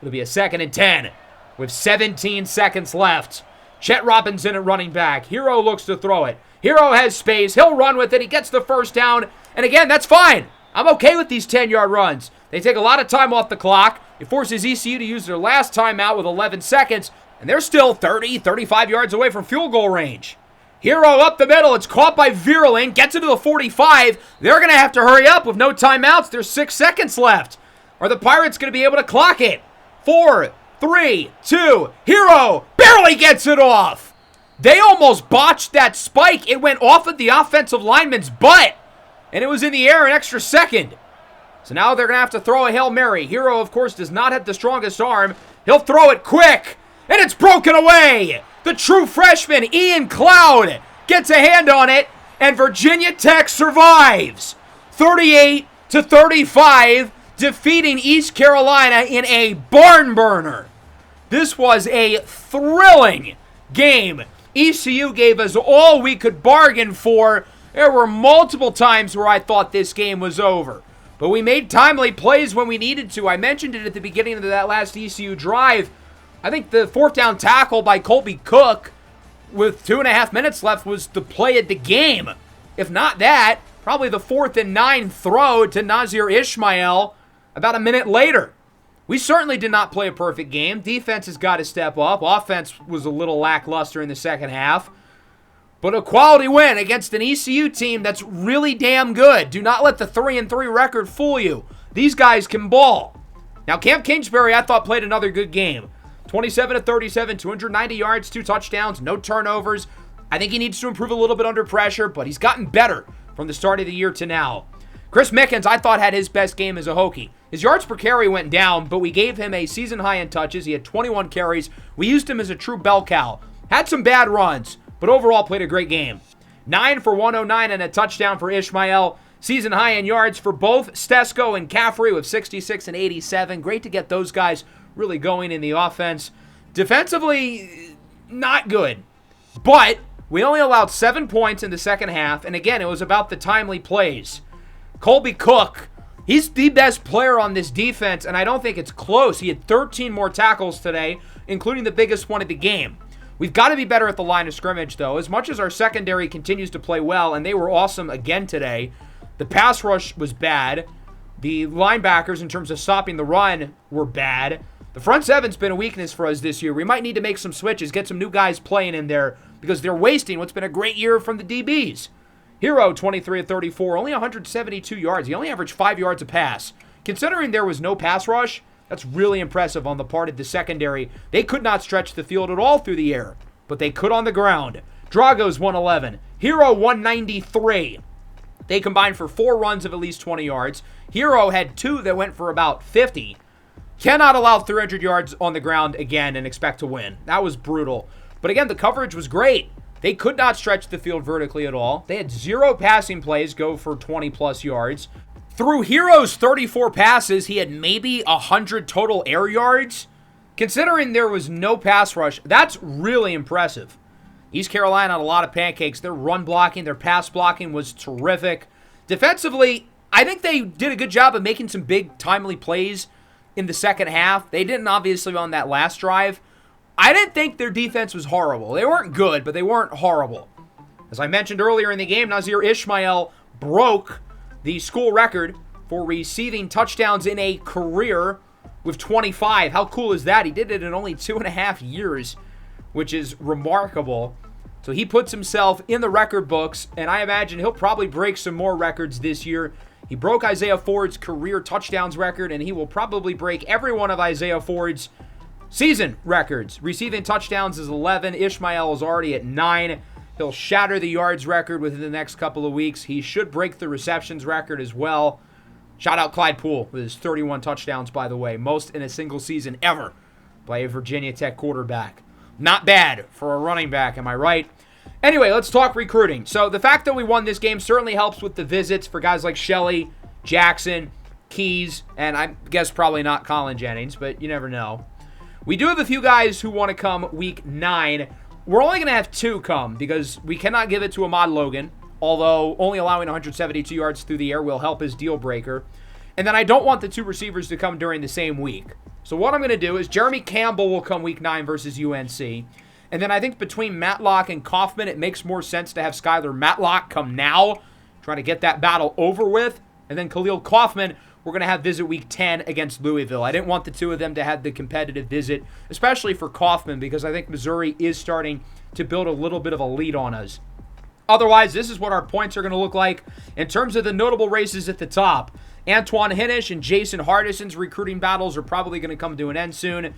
it'll be a 2nd and 10 with 17 seconds left. Chet Robinson at running back. Hero looks to throw it. Hero has space. He'll run with it. He gets the first down. And again, that's fine. I'm okay with these 10-yard runs. They take a lot of time off the clock. It forces ECU to use their last timeout with 11 seconds. And they're still 30, 35 yards away from field goal range. Hero up the middle. It's caught by Vierling. Gets into the 45. They're going to have to hurry up with no timeouts. There's 6 seconds left. Are the Pirates going to be able to clock it? 4, 3, 2. Hero barely gets it off. They almost botched that spike. It went off of the offensive lineman's butt, and it was in the air an extra second. So now they're going to have to throw a Hail Mary. Hero, of course, does not have the strongest arm. He'll throw it quick, and it's broken away. The true freshman, Ian Cloud, gets a hand on it, and Virginia Tech survives. 38-35, defeating East Carolina in a barn burner. This was a thrilling game. ECU gave us all we could bargain for. There were multiple times where I thought this game was over. But we made timely plays when we needed to. I mentioned it at the beginning of that last ECU drive. I think the 4th down tackle by Colby Cook with 2.5 minutes left was the play of the game. If not that, probably the 4th and 9 throw to Nazir Ishmael about a minute later. We certainly did not play a perfect game. Defense has got to step up. Offense was a little lackluster in the second half. But a quality win against an ECU team that's really damn good. Do not let the 3-3 record fool you. These guys can ball. Now, Cam Kingsbury, I thought, played another good game. 27-37, 290 yards, 2 touchdowns, no turnovers. I think he needs to improve a little bit under pressure, but he's gotten better from the start of the year to now. Chris Mickens, I thought, had his best game as a Hokie. His yards per carry went down, but we gave him a season high in touches. He had 21 carries. We used him as a true bell cow. Had some bad runs, but overall played a great game. 9 for 109 and a touchdown for Ishmael. Season high in yards for both Stesko and Caffrey with 66 and 87. Great to get those guys really going in the offense. Defensively, not good. But we only allowed 7 points in the second half, and again, it was about the timely plays. Colby Cook, he's the best player on this defense, and I don't think it's close. He had 13 more tackles today, including the biggest one of the game. We've got to be better at the line of scrimmage, though. As much as our secondary continues to play well, and they were awesome again today, the pass rush was bad. The linebackers, in terms of stopping the run, were bad. The front seven's been a weakness for us this year. We might need to make some switches, get some new guys playing in there, because they're wasting what's been a great year from the DBs. Hero, 23 of 34, only 172 yards. He only averaged 5 yards a pass. Considering there was no pass rush, that's really impressive on the part of the secondary. They could not stretch the field at all through the air, but they could on the ground. Drago's 111. Hero, 193. They combined for 4 runs of at least 20 yards. Hero had 2 that went for about 50. Cannot allow 300 yards on the ground again and expect to win. That was brutal. But again, the coverage was great. They could not stretch the field vertically at all. They had 0 passing plays go for 20-plus yards. Through Hero's 34 passes, he had maybe 100 total air yards. Considering there was no pass rush, that's really impressive. East Carolina had a lot of pancakes. Their run blocking, their pass blocking was terrific. Defensively, I think they did a good job of making some big, timely plays in the second half. They didn't, obviously, on that last drive. I didn't think their defense was horrible. They weren't good, but they weren't horrible. As I mentioned earlier in the game, Nazir Ismail broke the school record for receiving touchdowns in a career with 25. How cool is that? He did it in only 2.5 years, which is remarkable. So he puts himself in the record books, and I imagine he'll probably break some more records this year. He broke Isaiah Ford's career touchdowns record, and he will probably break every one of Isaiah Ford's season records. Receiving touchdowns is 11. Ishmael is already at 9. He'll shatter the yards record within the next couple of weeks. He should break the receptions record as well. Shout out Clyde Poole with his 31 touchdowns, by the way. Most in a single season ever by a Virginia Tech quarterback. Not bad for a running back, am I right? Anyway, let's talk recruiting. So the fact that we won this game certainly helps with the visits for guys like Shelley, Jackson, Keys, and I guess probably not Colin Jennings, but you never know. We do have a few guys who want to come week 9. We're only going to have 2 come because we cannot give it to Ahmad Logan, although only allowing 172 yards through the air will help his deal breaker. And then I don't want the 2 receivers to come during the same week. So what I'm going to do is Jeremy Campbell will come week 9 versus UNC. And then I think between Matlock and Kaufman, it makes more sense to have Skylar Matlock come now, trying to get that battle over with. And then Khalil Kaufman, we're going to have visit week 10 against Louisville. I didn't want the 2 of them to have the competitive visit, especially for Kaufman, because I think Missouri is starting to build a little bit of a lead on us. Otherwise, this is what our points are going to look like in terms of the notable races at the top. Antoine Hinnish and Jason Hardison's recruiting battles are probably going to come to an end soon.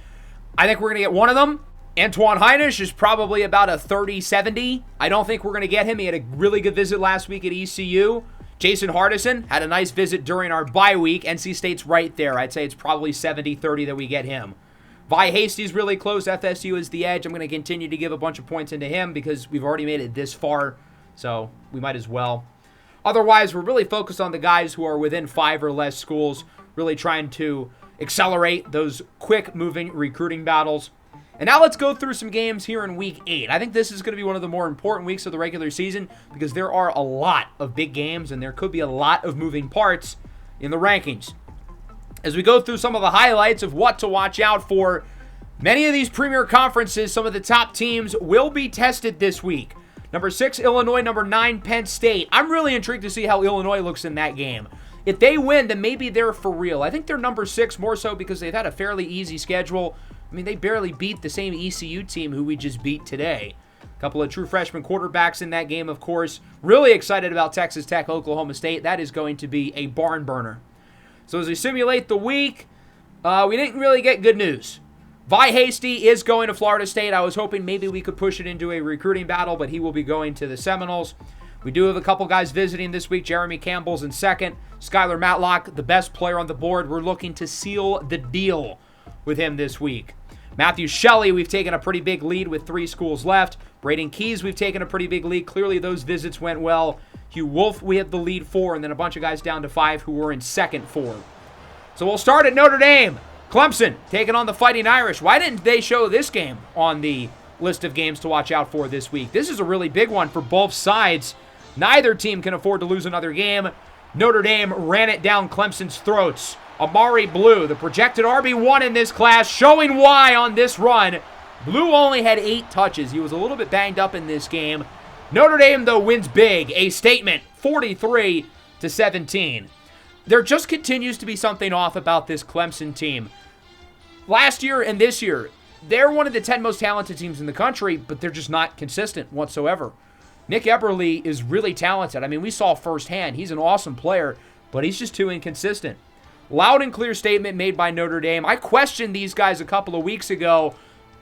I think we're going to get one of them. Antoine Heinisch is probably about a 30-70. I don't think we're going to get him. He had a really good visit last week at ECU. Jason Hardison had a nice visit during our bye week. NC State's right there. I'd say it's probably 70-30 that we get him. Vi Hasty's really close. FSU is the edge. I'm going to continue to give a bunch of points into him because we've already made it this far, so we might as well. Otherwise, we're really focused on the guys who are within 5 or less schools, really trying to accelerate those quick-moving recruiting battles. And now let's go through some games here in Week 8. I think this is going to be one of the more important weeks of the regular season because there are a lot of big games and there could be a lot of moving parts in the rankings. As we go through some of the highlights of what to watch out for, many of these premier conferences, some of the top teams will be tested this week. Number 6, Illinois. Number 9, Penn State. I'm really intrigued to see how Illinois looks in that game. If they win, then maybe they're for real. I think they're number 6 more so because they've had a fairly easy schedule. I mean, they barely beat the same ECU team who we just beat today. A couple of true freshman quarterbacks in that game, of course. Really excited about Texas Tech, Oklahoma State. That is going to be a barn burner. So as we simulate the week, we didn't really get good news. Vi Hasty is going to Florida State. I was hoping maybe we could push it into a recruiting battle, but he will be going to the Seminoles. We do have a couple guys visiting this week. Jeremy Campbell's in second. Skylar Matlock, the best player on the board. We're looking to seal the deal with him this week. Matthew Shelley, we've taken a pretty big lead with 3 schools left. Braden Keys, we've taken a pretty big lead. Clearly, those visits went well. Hugh Wolf, we have the lead 4, and then a bunch of guys down to 5 who were in second 4. So we'll start at Notre Dame. Clemson taking on the Fighting Irish. Why didn't they show this game on the list of games to watch out for this week? This is a really big one for both sides. Neither team can afford to lose another game. Notre Dame ran it down Clemson's throats. Amari Blue, the projected RB1 in this class, showing why on this run. Blue only had 8 touches. He was a little bit banged up in this game. Notre Dame, though, wins big. A statement, 43-17. There just continues to be something off about this Clemson team. Last year and this year, they're one of the 10 most talented teams in the country, but they're just not consistent whatsoever. Nick Eberle is really talented. I mean, we saw firsthand. He's an awesome player, but he's just too inconsistent. Loud and clear statement made by Notre Dame. I questioned these guys a couple of weeks ago.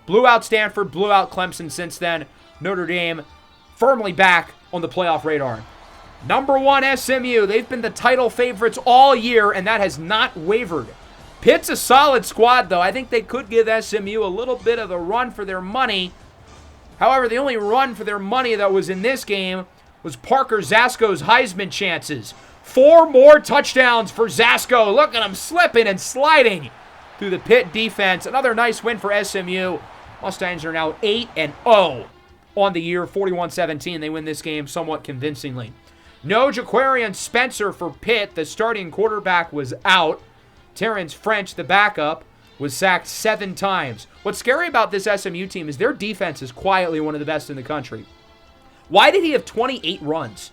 Blew out Stanford, blew out Clemson since then. Notre Dame firmly back on the playoff radar. Number 1, SMU. They've been the title favorites all year, and that has not wavered. Pitt's a solid squad, though. I think they could give SMU a little bit of a run for their money. However, the only run for their money that was in this game was Parker Zasko's Heisman chances. 4 more touchdowns for Zasko. Look at him slipping and sliding through the Pitt defense. Another nice win for SMU. Mustangs are now 8-0 on the year, 41-17. They win this game somewhat convincingly. No Jaquarian Spencer for Pitt. The starting quarterback was out. Terrence French, the backup, was sacked 7 times. What's scary about this SMU team is their defense is quietly one of the best in the country. Why did he have 28 runs?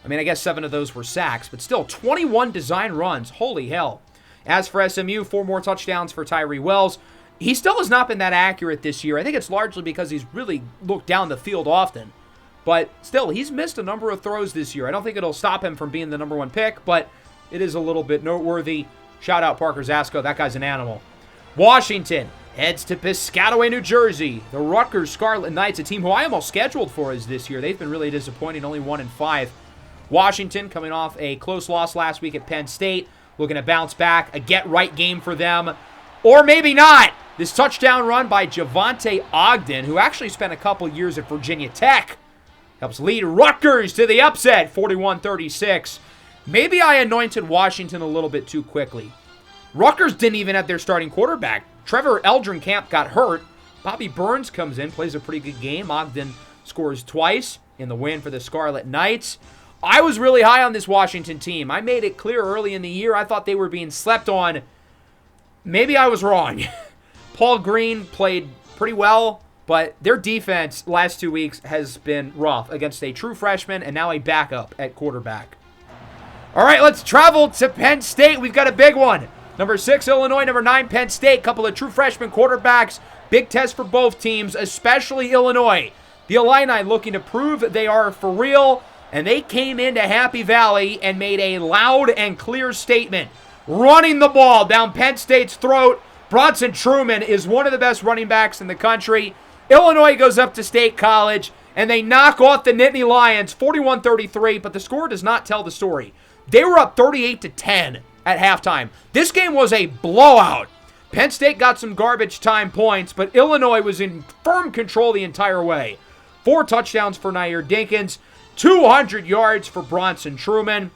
I mean, I guess 7 of those were sacks, but still 21 design runs. Holy hell. As for SMU, 4 more touchdowns for Tyree Wells. He still has not been that accurate this year. I think it's largely because he's really looked down the field often. But still, he's missed a number of throws this year. I don't think it'll stop him from being the number 1 pick, but it is a little bit noteworthy. Shout out Parker Zasko. That guy's an animal. Washington heads to Piscataway, New Jersey. The Rutgers Scarlet Knights, a team who I almost scheduled for us this year. They've been really disappointing, only 1-5. Washington coming off a close loss last week at Penn State. Looking to bounce back. A get-right game for them. Or maybe not. This touchdown run by Javonte Ogden, who actually spent a couple years at Virginia Tech, helps lead Rutgers to the upset, 41-36. Maybe I anointed Washington a little bit too quickly. Rutgers didn't even have their starting quarterback. Trevor Eldrenkamp got hurt. Bobby Burns comes in, plays a pretty good game. Ogden scores twice in the win for the Scarlet Knights. I was really high on this Washington team. I made it clear early in the year I thought they were being slept on. Maybe I was wrong. Paul Green played pretty well, but their defense last 2 weeks has been rough against a true freshman and now a backup at quarterback. All right, let's travel to Penn State. We've got a big one. Number 6, Illinois. Number 9, Penn State. Couple of true freshman quarterbacks. Big test for both teams, especially Illinois. The Illini looking to prove they are for real, and they came into Happy Valley and made a loud and clear statement. Running the ball down Penn State's throat. Bronson Truman is one of the best running backs in the country. Illinois goes up to State College, and they knock off the Nittany Lions 41-33, but the score does not tell the story. They were up 38-10 at halftime. This game was a blowout. Penn State got some garbage time points, but Illinois was in firm control the entire way. 4 touchdowns for Nair Dinkins, 200 yards for Bronson Truman.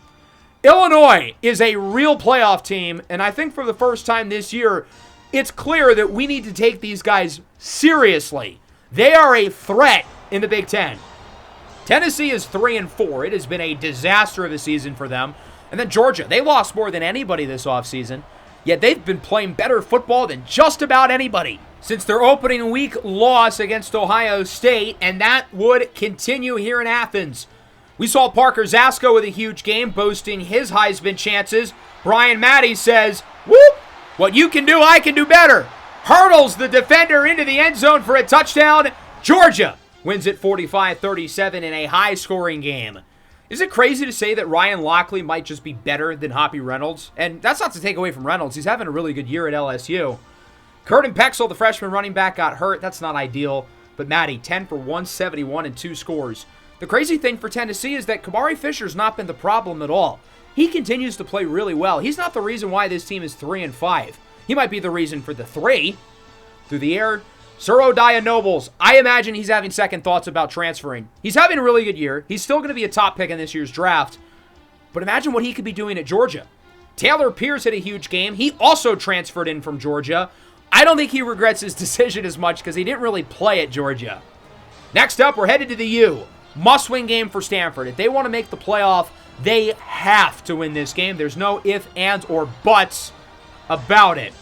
Illinois is a real playoff team, and I think for the first time this year, it's clear that we need to take these guys seriously. They are a threat in the Big Ten. Tennessee is 3-4. It has been a disaster of a season for them. And then Georgia, they lost more than anybody this offseason, yet they've been playing better football than just about anybody since their opening week loss against Ohio State, and that would continue here in Athens. We saw Parker Zasko with a huge game, boasting his Heisman chances. Brian Matty says, whoop, what you can do, I can do better. Hurdles the defender into the end zone for a touchdown. Georgia wins it 45-37 in a high-scoring game. Is it crazy to say that Ryan Lockley might just be better than Hoppy Reynolds? And that's not to take away from Reynolds. He's having a really good year at LSU. Curtin Pexel, the freshman running back, got hurt. That's not ideal. But Matty, 10 for 171 and 2 scores. The crazy thing for Tennessee is that Kamari Fisher's not been the problem at all. He continues to play really well. He's not the reason why this team is 3-5. He might be the reason for the 3. Through the air, Surodaya Nobles. I imagine he's having second thoughts about transferring. He's having a really good year. He's still going to be a top pick in this year's draft. But imagine what he could be doing at Georgia. Taylor Pierce had a huge game. He also transferred in from Georgia. I don't think he regrets his decision as much because he didn't really play at Georgia. Next up, we're headed to the U. Must-win game for Stanford. If they want to make the playoff, they have to win this game. There's no ifs, ands, or buts about it.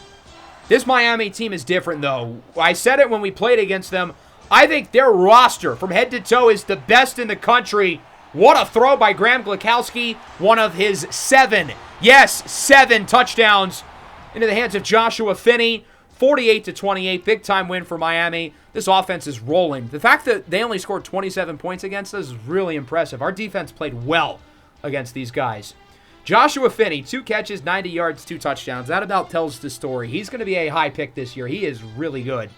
This Miami team is different, though. I said it when we played against them. I think their roster from head to toe is the best in the country. What a throw by Graham Glukowski. One of his 7 touchdowns into the hands of Joshua Finney. 48-28, big-time win for Miami. This offense is rolling. The fact that they only scored 27 points against us is really impressive. Our defense played well against these guys. Joshua Finney, 2 catches, 90 yards, 2 touchdowns. That about tells the story. He's going to be a high pick this year. He is really good.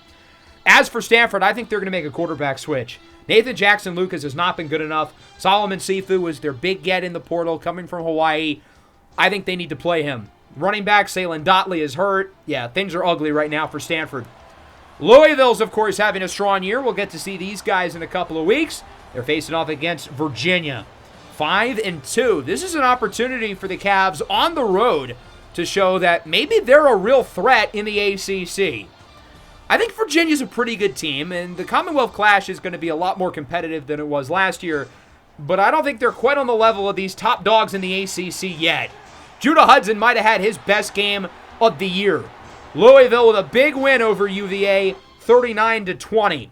As for Stanford, I think they're going to make a quarterback switch. Nathan Jackson Lucas has not been good enough. Solomon Sifu was their big get in the portal coming from Hawaii. I think they need to play him. Running back Salen Dotley is hurt. Yeah, things are ugly right now for Stanford. Louisville's, of course, having a strong year. We'll get to see these guys in a couple of weeks. They're facing off against Virginia. 5-2. This is an opportunity for the Cavs on the road to show that maybe they're a real threat in the ACC. I think Virginia's a pretty good team, and the Commonwealth Clash is going to be a lot more competitive than it was last year, but I don't think they're quite on the level of these top dogs in the ACC yet. Judah Hudson might have had his best game of the year. Louisville with a big win over UVA, 39-20.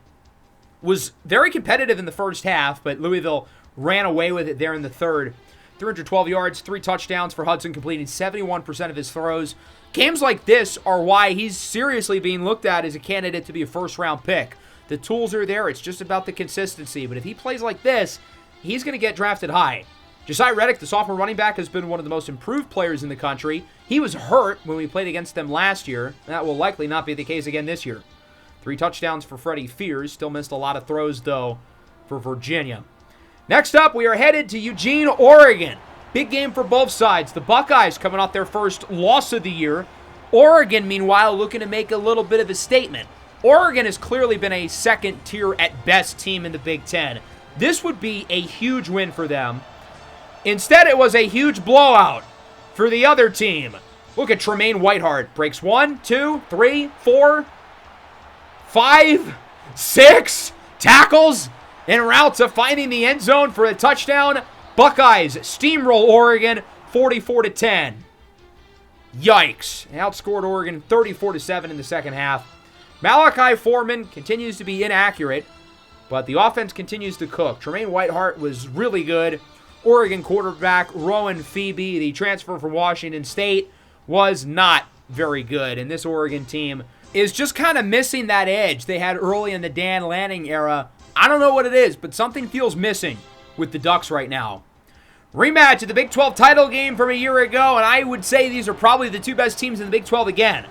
Was very competitive in the first half, but Louisville ran away with it there in the third. 312 yards, 3 touchdowns for Hudson, completing 71% of his throws. Games like this are why he's seriously being looked at as a candidate to be a first-round pick. The tools are there. It's just about the consistency. But if he plays like this, he's going to get drafted high. Josiah Reddick, the sophomore running back, has been one of the most improved players in the country. He was hurt when we played against them last year. That will likely not be the case again this year. 3 touchdowns for Freddie Fears. Still missed a lot of throws, though, for Virginia. Next up, we are headed to Eugene, Oregon. Big game for both sides. The Buckeyes coming off their first loss of the year. Oregon, meanwhile, looking to make a little bit of a statement. Oregon has clearly been a second-tier at best team in the Big Ten. This would be a huge win for them. Instead, it was a huge blowout for the other team. Look at Tremaine Whiteheart. Breaks 1, 2, 3, 4, 5, 6 tackles en route to finding the end zone for a touchdown. Buckeyes steamroll Oregon 44-10. Yikes. Outscored Oregon 34-7 in the second half. Malachi Foreman continues to be inaccurate, but the offense continues to cook. Tremaine Whiteheart was really good. Oregon quarterback Rowan Phoebe, the transfer from Washington State, was not very good. And this Oregon team is just kind of missing that edge they had early in the Dan Lanning era. I don't know what it is, but something feels missing with the Ducks right now. Rematch of the Big 12 title game from a year ago, and I would say these are probably the 2 best teams in the Big 12 again.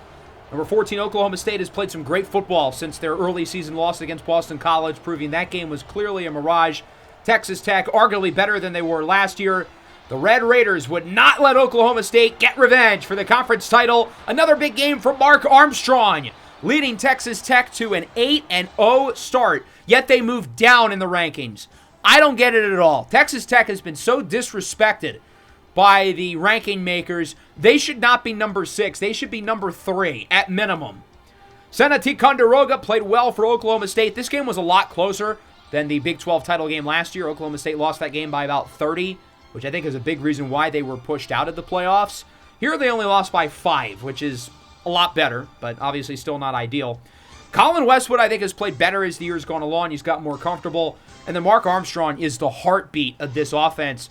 Number 14, Oklahoma State, has played some great football since their early season loss against Boston College, proving that game was clearly a mirage. Texas Tech, arguably better than they were last year. The Red Raiders would not let Oklahoma State get revenge for the conference title. Another big game for Mark Armstrong, leading Texas Tech to an 8-0 start, yet they moved down in the rankings. I don't get it at all. Texas Tech has been so disrespected by the ranking makers. They should not be number 6. They should be number 3 at minimum. Sena Ticonderoga played well for Oklahoma State. This game was a lot closer than the Big 12 title game last year. Oklahoma State lost that game by about 30, which I think is a big reason why they were pushed out of the playoffs. Here they only lost by 5, which is a lot better, but obviously still not ideal. Colin Westwood, I think, has played better as the year's gone along. He's got more comfortable. And then Mark Armstrong is the heartbeat of this offense.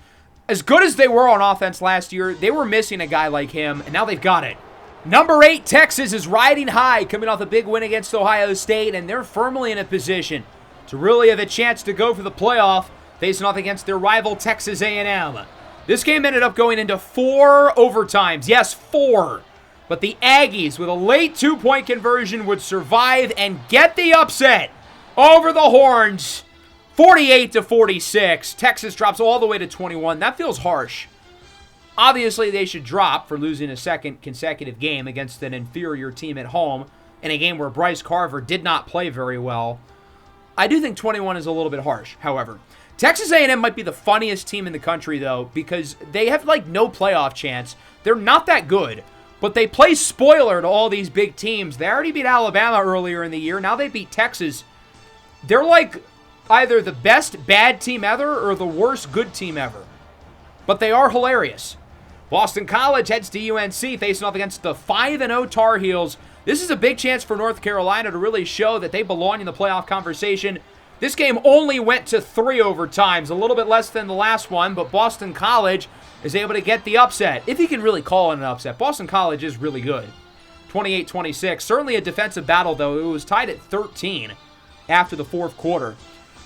As good as they were on offense last year, they were missing a guy like him, and now they've got it. Number 8, Texas, is riding high, coming off a big win against Ohio State, and they're firmly in a position to really have a chance to go for the playoff, facing off against their rival Texas A&M. This game ended up going into 4 overtimes. Yes, 4. But the Aggies, with a late 2-point conversion, would survive and get the upset over the Horns. 48-46. Texas drops all the way to 21. That feels harsh. Obviously, they should drop for losing a second consecutive game against an inferior team at home in a game where Bryce Carver did not play very well. I do think 21 is a little bit harsh, however. Texas A&M might be the funniest team in the country, though, because they have, no playoff chance. They're not that good, but they play spoiler to all these big teams. They already beat Alabama earlier in the year. Now they beat Texas. They're either the best bad team ever or the worst good team ever. But they are hilarious. Boston College heads to UNC, facing off against the 5-0 Tar Heels. This is a big chance for North Carolina to really show that they belong in the playoff conversation. This game only went to 3 overtimes, a little bit less than the last one, but Boston College is able to get the upset. If you can really call it an upset. Boston College is really good. 28-26. Certainly a defensive battle, though. It was tied at 13 after the fourth quarter.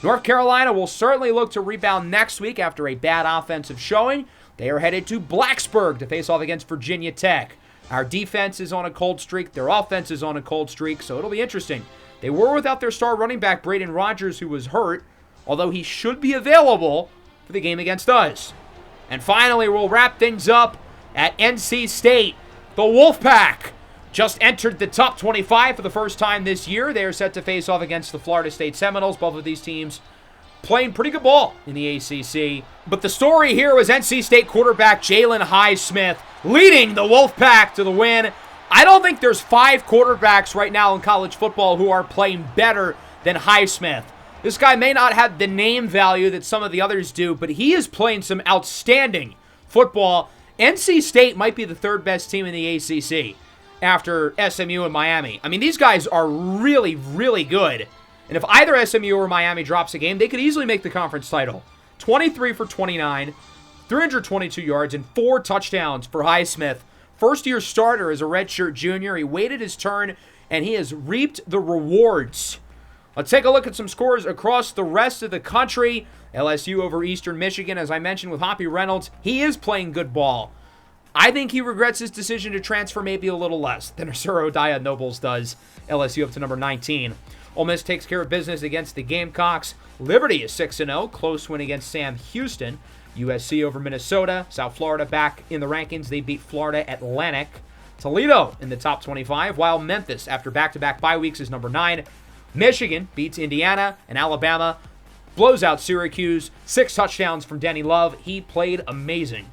North Carolina will certainly look to rebound next week after a bad offensive showing. They are headed to Blacksburg to face off against Virginia Tech. Our defense is on a cold streak. Their offense is on a cold streak, so it'll be interesting. They were without their star running back, Braden Rogers, who was hurt, although he should be available for the game against us. And finally, we'll wrap things up at NC State. The Wolfpack just entered the top 25 for the first time this year. They are set to face off against the Florida State Seminoles. Both of these teams playing pretty good ball in the ACC. But the story here was NC State quarterback Jalen Highsmith leading the Wolfpack to the win. I don't think there's 5 quarterbacks right now in college football who are playing better than Highsmith. This guy may not have the name value that some of the others do, but he is playing some outstanding football. NC State might be the 3rd best team in the ACC after SMU and Miami. I mean, these guys are really, really good. And if either SMU or Miami drops a game, they could easily make the conference title. 23 for 29, 322 yards, and 4 touchdowns for Highsmith. First-year starter as a redshirt junior. He waited his turn, and he has reaped the rewards. Let's take a look at some scores across the rest of the country. LSU over Eastern Michigan, as I mentioned with Hoppy Reynolds. He is playing good ball. I think he regrets his decision to transfer maybe a little less than Arturo Daya Nobles does. LSU up to number 19. Ole Miss takes care of business against the Gamecocks. Liberty is 6-0. Close win against Sam Houston. USC over Minnesota. South Florida back in the rankings. They beat Florida Atlantic. Toledo in the top 25, while Memphis, after back-to-back bye weeks, is number 9. Michigan beats Indiana, and Alabama blows out Syracuse. 6 touchdowns from Denny Love. He played amazing.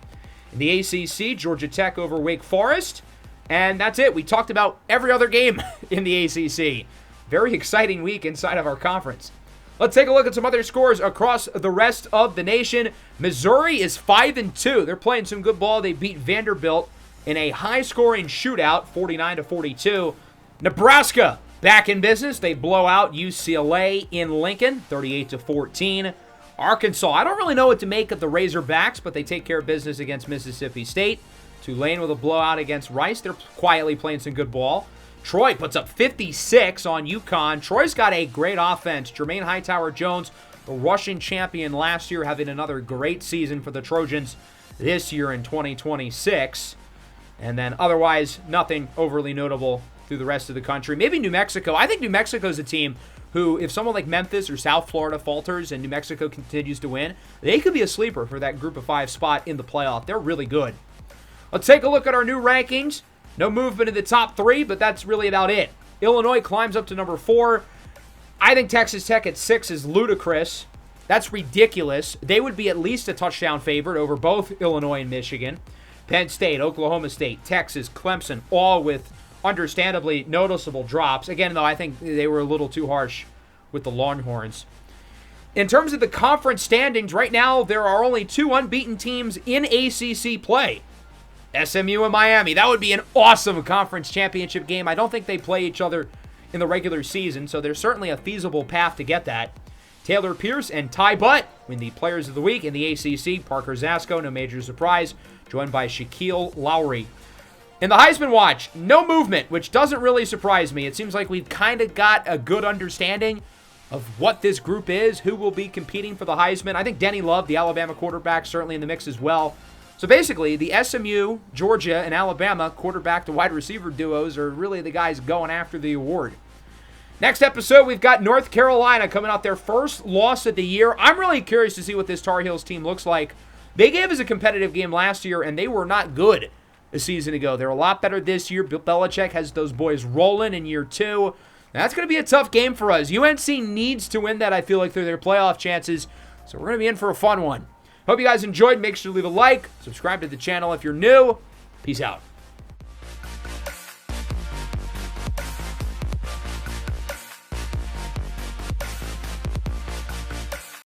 In the ACC, Georgia Tech over Wake Forest. And that's it. We talked about every other game in the ACC. Very exciting week inside of our conference. Let's take a look at some other scores across the rest of the nation. Missouri is 5-2. They're playing some good ball. They beat Vanderbilt in a high-scoring shootout, 49-42. Nebraska back in business. They blow out UCLA in Lincoln, 38-14. Arkansas, I don't really know what to make of the Razorbacks, but they take care of business against Mississippi State. Tulane with a blowout against Rice. They're quietly playing some good ball. Troy puts up 56 on UConn. Troy's got a great offense. Jermaine Hightower-Jones, the Russian champion last year, having another great season for the Trojans this year in 2026. And then otherwise, nothing overly notable through the rest of the country. Maybe New Mexico. I think New Mexico's a team who, if someone like Memphis or South Florida falters and New Mexico continues to win, they could be a sleeper for that group of 5 spot in the playoff. They're really good. Let's take a look at our new rankings. No movement in the top 3, but that's really about it. Illinois climbs up to number 4. I think Texas Tech at 6 is ludicrous. That's ridiculous. They would be at least a touchdown favorite over both Illinois and Michigan. Penn State, Oklahoma State, Texas, Clemson, all with understandably noticeable drops. Again, though, I think they were a little too harsh with the Longhorns. In terms of the conference standings, right now there are only 2 unbeaten teams in ACC play. SMU and Miami. That would be an awesome conference championship game. I don't think they play each other in the regular season, so there's certainly a feasible path to get that. Taylor Pierce and Ty Butt win the Players of the Week in the ACC. Parker Zasco, no major surprise, joined by Shaquille Lowry. In the Heisman Watch, no movement, which doesn't really surprise me. It seems like we've kind of got a good understanding of what this group is, who will be competing for the Heisman. I think Denny Love, the Alabama quarterback, certainly in the mix as well. So basically, the SMU, Georgia, and Alabama quarterback to wide receiver duos are really the guys going after the award. Next episode, we've got North Carolina coming out their first loss of the year. I'm really curious to see what this Tar Heels team looks like. They gave us a competitive game last year, and they were not good a season ago. They're a lot better this year. Bill Belichick has those boys rolling in year 2. That's going to be a tough game for us. UNC needs to win that, I feel like, through their playoff chances. So we're going to be in for a fun one. Hope you guys enjoyed. Make sure to leave a like, subscribe to the channel if you're new. Peace out.